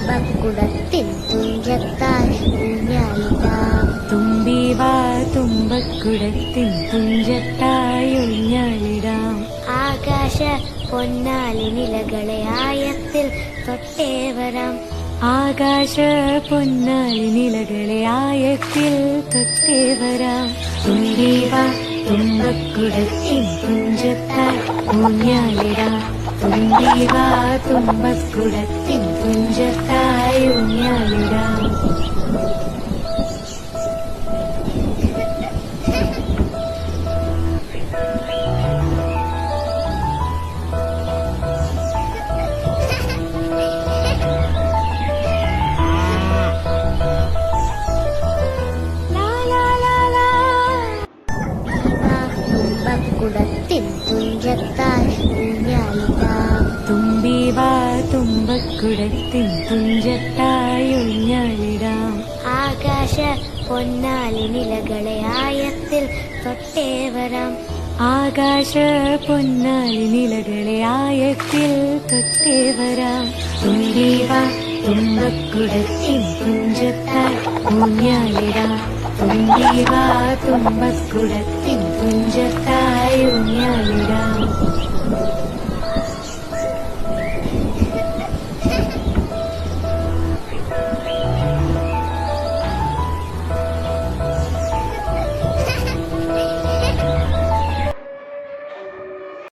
തുമ്പക്കുടത്തിൻ തുഞ്ചത്താൽ ഊഞ്ഞാലിടാം. തുമ്പീവാ തുമ്പക്കുടത്തിൻ തുഞ്ചത്തായി ഊഞ്ഞാലിടാം. ആകാശ പൊന്നാലി നിലകളെ ആയത്തിൽ തൊട്ടേ വരാം. ആകാശ പൊന്നാലി നിലകളെ ആയത്തിൽ തൊട്ടേ വരാം. തുമ്പീവാ തുമ്പക്കുടത്തിൻ തുഞ്ചത്തായി ഊഞ്ഞാലിടാം. തുമ്പീവാ തുമ്പക്കുടത്തിൻ തുഞ്ചത്തായി ഊഞ്ഞാലിടാം. തുമ്പക്കുടത്തിൻ തുഞ്ചത്താൽ ഊഞ്ഞാലിടാം. തുമ്പീവാ തുമ്പക്കുടത്തിൻ തുഞ്ചത്തായി ഊഞ്ഞാലിടാം. ആകാശ പൊന്നാലി നിലകളെ ആയത്തിൽ തൊട്ടേ വരാം. ആകാശ പൊന്നാലി നിലകളെ ആയത്തിൽ തൊട്ടേ വരാം. തുമ്പീവാ തുമ്പക്കുടത്തിൻ തുഞ്ചത്തായി ഊഞ്ഞാലിടാം. തുമ്പീവാ തുമ്പക്കുടത്തിൻ തുഞ്ചത്തായി ഊഞ്ഞാലിടാം.